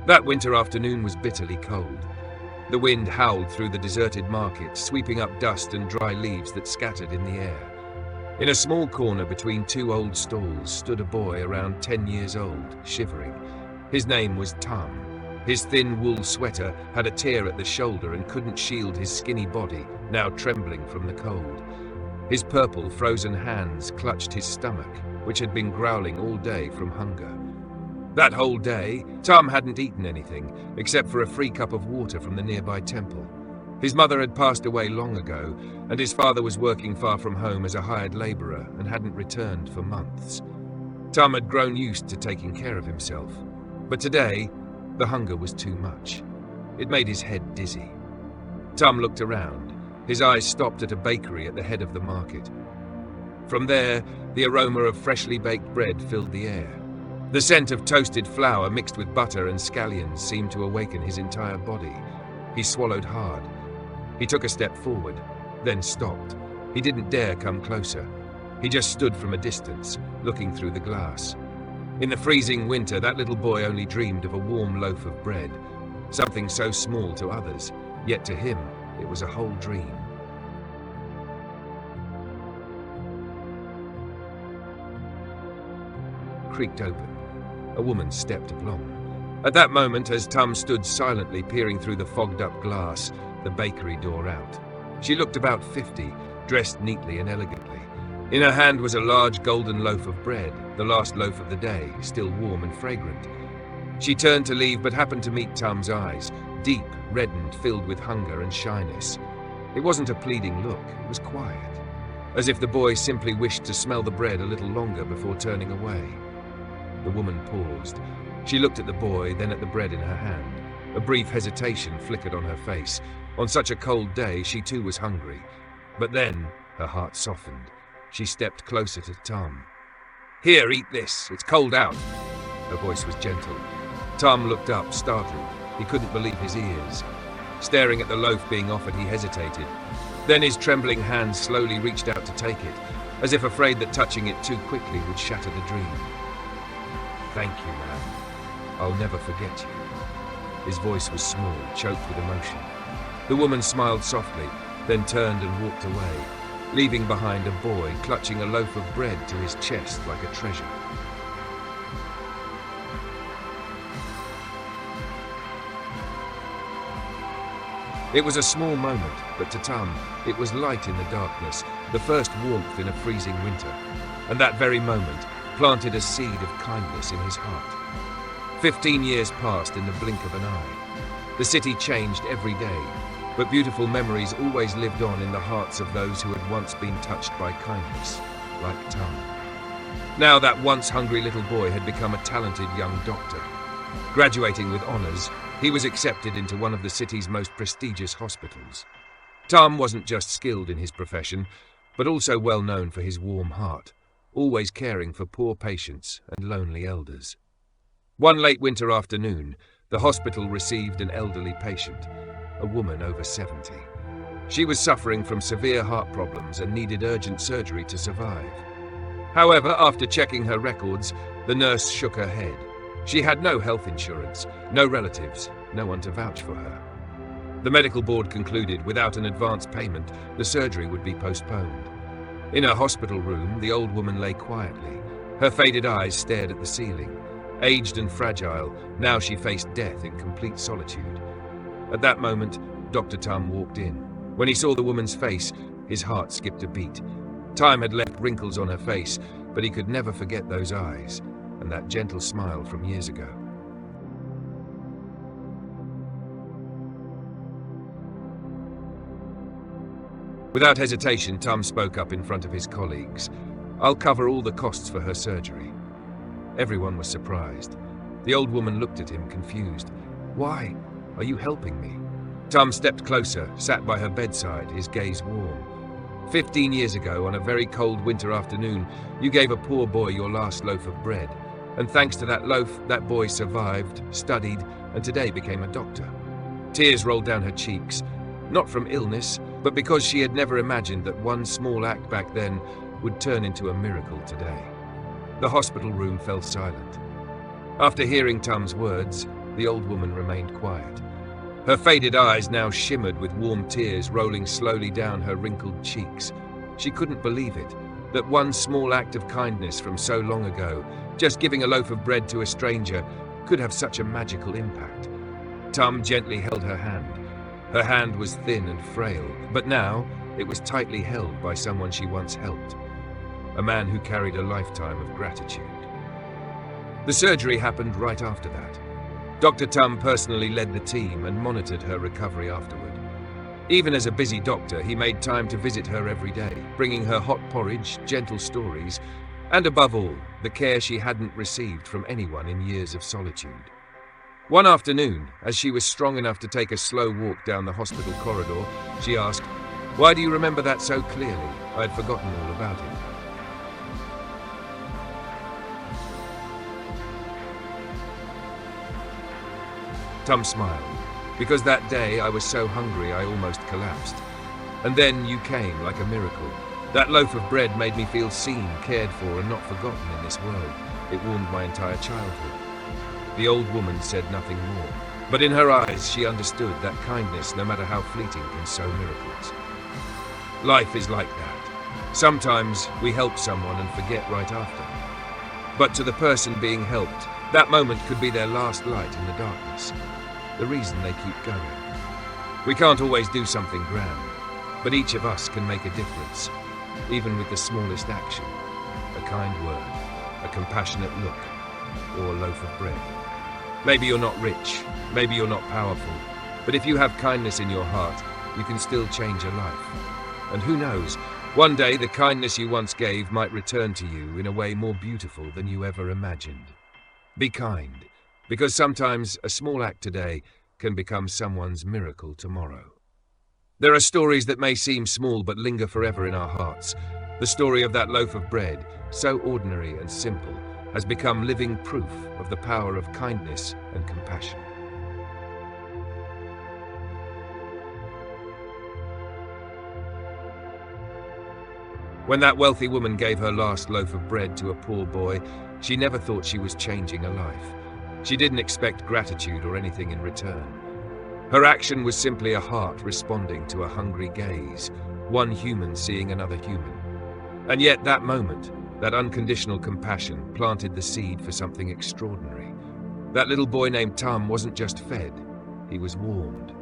That winter afternoon was bitterly cold. The wind howled through the deserted market, sweeping up dust and dry leaves that scattered in the air. In a small corner between two old stalls stood a boy around 10 years old, shivering. His name was Tom. His thin wool sweater had a tear at the shoulder and couldn't shield his skinny body, now trembling from the cold. His purple, frozen hands clutched his stomach, which had been growling all day from hunger. That whole day, Tom hadn't eaten anything, except for a free cup of water from the nearby temple. His mother had passed away long ago, and his father was working far from home as a hired laborer and hadn't returned for months. Tom had grown used to taking care of himself, but today, the hunger was too much. It made his head dizzy. Tom looked around. His eyes stopped at a bakery at the head of the market. From there, the aroma of freshly baked bread filled the air. The scent of toasted flour mixed with butter and scallions seemed to awaken his entire body. He swallowed hard. He took a step forward, then stopped. He didn't dare come closer. He just stood from a distance, looking through the glass. In the freezing winter, that little boy only dreamed of a warm loaf of bread, something so small to others, yet to him, it was a whole dream. Creaked open. A woman stepped along. At that moment, as Tom stood silently peering through the fogged-up glass, the bakery door out. She looked about 50, dressed neatly and elegantly. In her hand was a large golden loaf of bread, the last loaf of the day, still warm and fragrant. She turned to leave, but happened to meet Tom's eyes, deep, reddened, filled with hunger and shyness. It wasn't a pleading look, it was quiet, as if the boy simply wished to smell the bread a little longer before turning away. The woman paused. She looked at the boy, then at the bread in her hand. A brief hesitation flickered on her face. On such a cold day, she too was hungry. But then, her heart softened. She stepped closer to Tom. "Here, eat this. It's cold out." Her voice was gentle. Tom looked up, startled. He couldn't believe his ears. Staring at the loaf being offered, he hesitated. Then his trembling hands slowly reached out to take it, as if afraid that touching it too quickly would shatter the dream. "Thank you, ma'am. I'll never forget you." His voice was small, choked with emotion. The woman smiled softly, then turned and walked away, leaving behind a boy clutching a loaf of bread to his chest like a treasure. It was a small moment, but to Tom, it was light in the darkness, the first warmth in a freezing winter, and that very moment planted a seed of kindness in his heart. 15 years passed in the blink of an eye. The city changed every day, but beautiful memories always lived on in the hearts of those who had once been touched by kindness, like Tom. Now that once hungry little boy had become a talented young doctor. Graduating with honors, he was accepted into one of the city's most prestigious hospitals. Tom wasn't just skilled in his profession, but also well known for his warm heart, always caring for poor patients and lonely elders. One late winter afternoon, the hospital received an elderly patient, a woman over 70. She was suffering from severe heart problems and needed urgent surgery to survive. However, after checking her records, the nurse shook her head. She had no health insurance, no relatives, no one to vouch for her. The medical board concluded without an advance payment, the surgery would be postponed. In her hospital room, the old woman lay quietly. Her faded eyes stared at the ceiling. Aged and fragile, now she faced death in complete solitude. At that moment, Dr. Tom walked in. When he saw the woman's face, his heart skipped a beat. Time had left wrinkles on her face, but he could never forget those eyes and that gentle smile from years ago. Without hesitation, Tom spoke up in front of his colleagues. "I'll cover all the costs for her surgery." Everyone was surprised. The old woman looked at him, confused. "Why? Are you helping me?" Tom stepped closer, sat by her bedside, his gaze warm. 15 years ago, on a very cold winter afternoon, you gave a poor boy your last loaf of bread. And thanks to that loaf, that boy survived, studied, and today became a doctor. Tears rolled down her cheeks, not from illness, but because she had never imagined that one small act back then would turn into a miracle today. The hospital room fell silent. After hearing Tom's words, the old woman remained quiet. Her faded eyes now shimmered with warm tears rolling slowly down her wrinkled cheeks. She couldn't believe it, that one small act of kindness from so long ago, just giving a loaf of bread to a stranger, could have such a magical impact. Tum gently held her hand. Her hand was thin and frail, but now it was tightly held by someone she once helped, a man who carried a lifetime of gratitude. The surgery happened right after that. Dr. Tum personally led the team and monitored her recovery afterward. Even as a busy doctor, he made time to visit her every day, bringing her hot porridge, gentle stories, and above all, the care she hadn't received from anyone in years of solitude. One afternoon, as she was strong enough to take a slow walk down the hospital corridor, she asked, "Why do you remember that so clearly? I had forgotten all about it." Tum smiled. "Because that day I was so hungry I almost collapsed. And then you came like a miracle. That loaf of bread made me feel seen, cared for, and not forgotten in this world. It warmed my entire childhood." The old woman said nothing more, but in her eyes she understood that kindness, no matter how fleeting, can sow miracles. Life is like that. Sometimes we help someone and forget right after. But to the person being helped, that moment could be their last light in the darkness, the reason they keep going. We can't always do something grand, but each of us can make a difference, even with the smallest action, a kind word, a compassionate look, or a loaf of bread. Maybe you're not rich, maybe you're not powerful, but if you have kindness in your heart, you can still change a life. And who knows, one day the kindness you once gave might return to you in a way more beautiful than you ever imagined. Be kind, because sometimes a small act today can become someone's miracle tomorrow. There are stories that may seem small but linger forever in our hearts. The story of that loaf of bread, so ordinary and simple, has become living proof of the power of kindness and compassion. When that wealthy woman gave her last loaf of bread to a poor boy, she never thought she was changing a life. She didn't expect gratitude or anything in return. Her action was simply a heart responding to a hungry gaze, one human seeing another human. And yet that moment, that unconditional compassion, planted the seed for something extraordinary. That little boy named Tum wasn't just fed, he was warmed.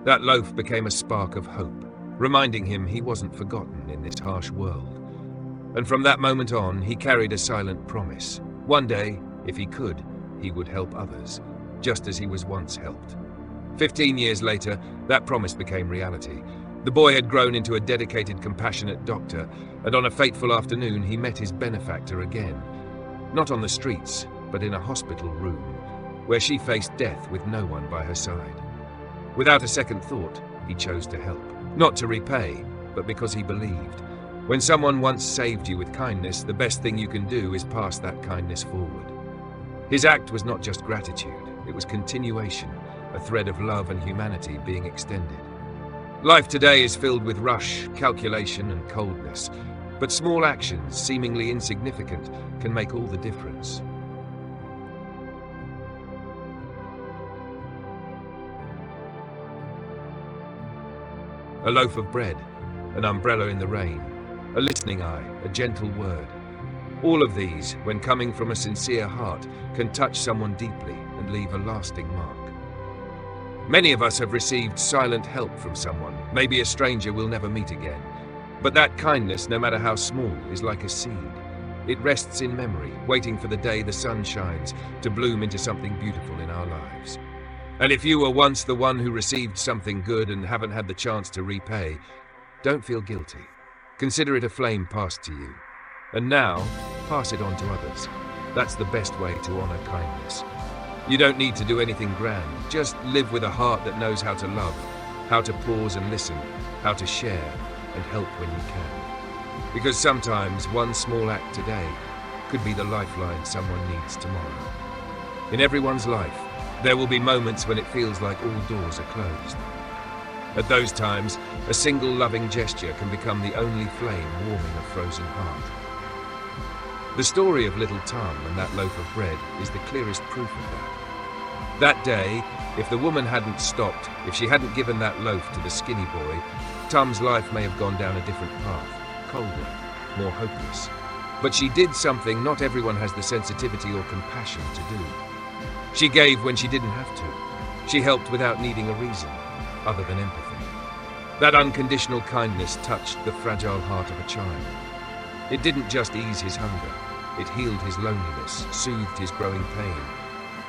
That loaf became a spark of hope, reminding him he wasn't forgotten in this harsh world. And from that moment on, he carried a silent promise. One day, if he could, he would help others, just as he was once helped. 15 years later, that promise became reality. The boy had grown into a dedicated, compassionate doctor, and on a fateful afternoon, he met his benefactor again. Not on the streets, but in a hospital room, where she faced death with no one by her side. Without a second thought, he chose to help. Not to repay, but because he believed. When someone once saved you with kindness, the best thing you can do is pass that kindness forward. His act was not just gratitude, it was continuation, a thread of love and humanity being extended. Life today is filled with rush, calculation, and coldness, but small actions, seemingly insignificant, can make all the difference. A loaf of bread, an umbrella in the rain, a listening eye, a gentle word. All of these, when coming from a sincere heart, can touch someone deeply and leave a lasting mark. Many of us have received silent help from someone, maybe a stranger we'll never meet again. But that kindness, no matter how small, is like a seed. It rests in memory, waiting for the day the sun shines to bloom into something beautiful in our lives. And if you were once the one who received something good and haven't had the chance to repay, don't feel guilty. Consider it a flame passed to you. And now, pass it on to others. That's the best way to honor kindness. You don't need to do anything grand. Just live with a heart that knows how to love, how to pause and listen, how to share and help when you can. Because sometimes one small act today could be the lifeline someone needs tomorrow. In everyone's life, there will be moments when it feels like all doors are closed. At those times, a single loving gesture can become the only flame warming a frozen heart. The story of little Tum and that loaf of bread is the clearest proof of that. That day, if the woman hadn't stopped, if she hadn't given that loaf to the skinny boy, Tom's life may have gone down a different path, colder, more hopeless. But she did something not everyone has the sensitivity or compassion to do. She gave when she didn't have to. She helped without needing a reason, other than empathy. That unconditional kindness touched the fragile heart of a child. It didn't just ease his hunger. It healed his loneliness, soothed his growing pain.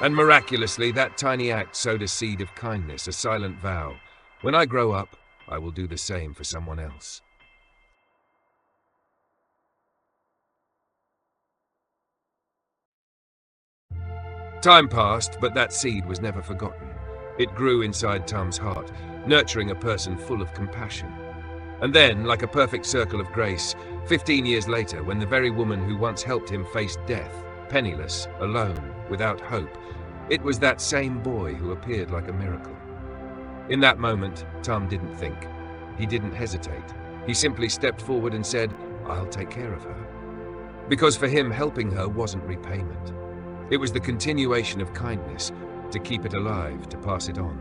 And miraculously, that tiny act sowed a seed of kindness, a silent vow. When I grow up, I will do the same for someone else. Time passed, but that seed was never forgotten. It grew inside Tom's heart, nurturing a person full of compassion. And then, like a perfect circle of grace, 15 years later, when the very woman who once helped him faced death, penniless, alone, without hope, it was that same boy who appeared like a miracle. In that moment, Tom didn't think. He didn't hesitate. He simply stepped forward and said, "I'll take care of her." Because for him, helping her wasn't repayment. It was the continuation of kindness, to keep it alive, to pass it on.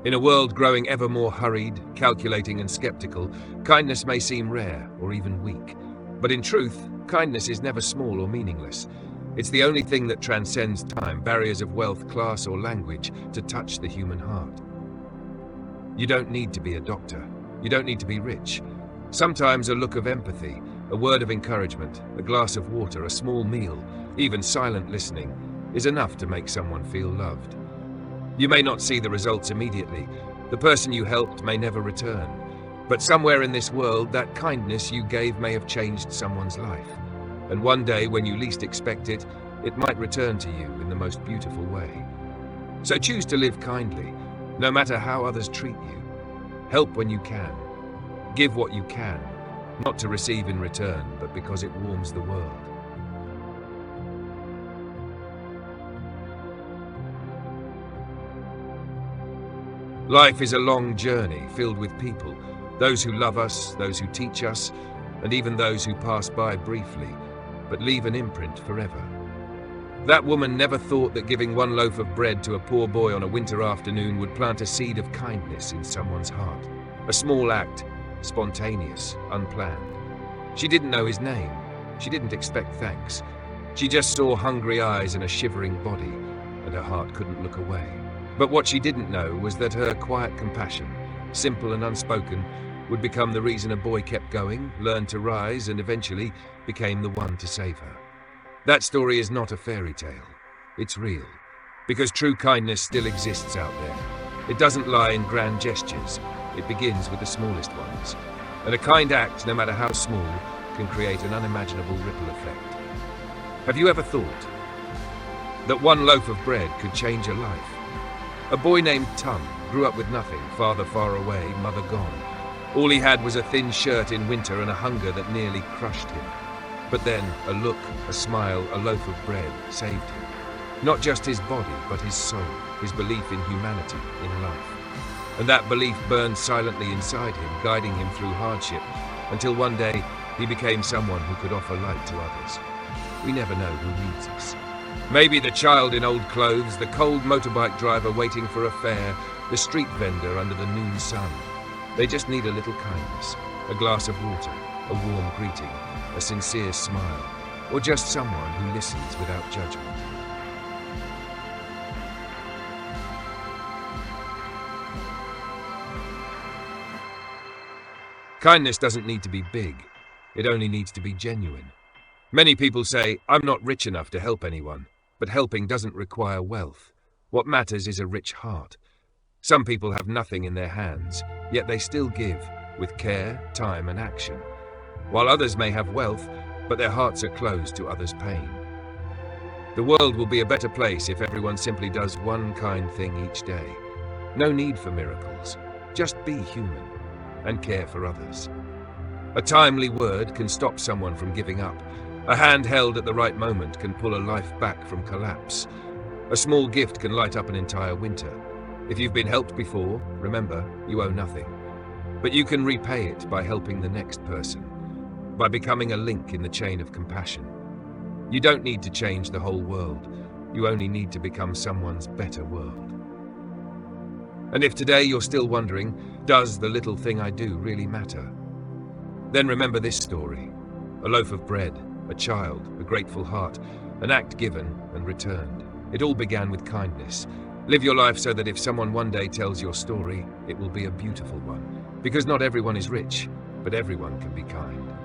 In a world growing ever more hurried, calculating and skeptical, kindness may seem rare or even weak. But in truth, kindness is never small or meaningless. It's the only thing that transcends time, barriers of wealth, class or language, to touch the human heart. You don't need to be a doctor. You don't need to be rich. Sometimes a look of empathy, a word of encouragement, a glass of water, a small meal, even silent listening, is enough to make someone feel loved. You may not see the results immediately. The person you helped may never return. But somewhere in this world, that kindness you gave may have changed someone's life. And one day, when you least expect it, it might return to you in the most beautiful way. So choose to live kindly, no matter how others treat you. Help when you can. Give what you can, not to receive in return, but because it warms the world. Life is a long journey filled with people, those who love us, those who teach us, and even those who pass by briefly, but leave an imprint forever. That woman never thought that giving one loaf of bread to a poor boy on a winter afternoon would plant a seed of kindness in someone's heart. A small act, spontaneous, unplanned. She didn't know his name. She didn't expect thanks. She just saw hungry eyes and a shivering body, and her heart couldn't look away. But what she didn't know was that her quiet compassion, simple and unspoken, would become the reason a boy kept going, learned to rise, and eventually became the one to save her. That story is not a fairy tale. It's real. Because true kindness still exists out there. It doesn't lie in grand gestures. It begins with the smallest ones. And a kind act, no matter how small, can create an unimaginable ripple effect. Have you ever thought that one loaf of bread could change a life? A boy named Tom grew up with nothing, father far away, mother gone. All he had was a thin shirt in winter and a hunger that nearly crushed him. But then a look, a smile, a loaf of bread saved him. Not just his body, but his soul, his belief in humanity, in life. And that belief burned silently inside him, guiding him through hardship, until one day he became someone who could offer light to others. We never know who needs us. Maybe the child in old clothes, the cold motorbike driver waiting for a fare, the street vendor under the noon sun. They just need a little kindness, a glass of water, a warm greeting, a sincere smile, or just someone who listens without judgment. Kindness doesn't need to be big. It only needs to be genuine. Many people say, "I'm not rich enough to help anyone." But helping doesn't require wealth. What matters is a rich heart. Some people have nothing in their hands, yet they still give, with care, time and action. While others may have wealth, but their hearts are closed to others' pain. The world will be a better place if everyone simply does one kind thing each day. No need for miracles. Just be human and care for others. A timely word can stop someone from giving up. A hand held at the right moment can pull a life back from collapse. A small gift can light up an entire winter. If you've been helped before, remember, you owe nothing. But you can repay it by helping the next person, by becoming a link in the chain of compassion. You don't need to change the whole world. You only need to become someone's better world. And if today you're still wondering, does the little thing I do really matter? Then remember this story. A loaf of bread, a child, a grateful heart, an act given and returned. It all began with kindness. Live your life so that if someone one day tells your story, it will be a beautiful one. Because not everyone is rich, but everyone can be kind.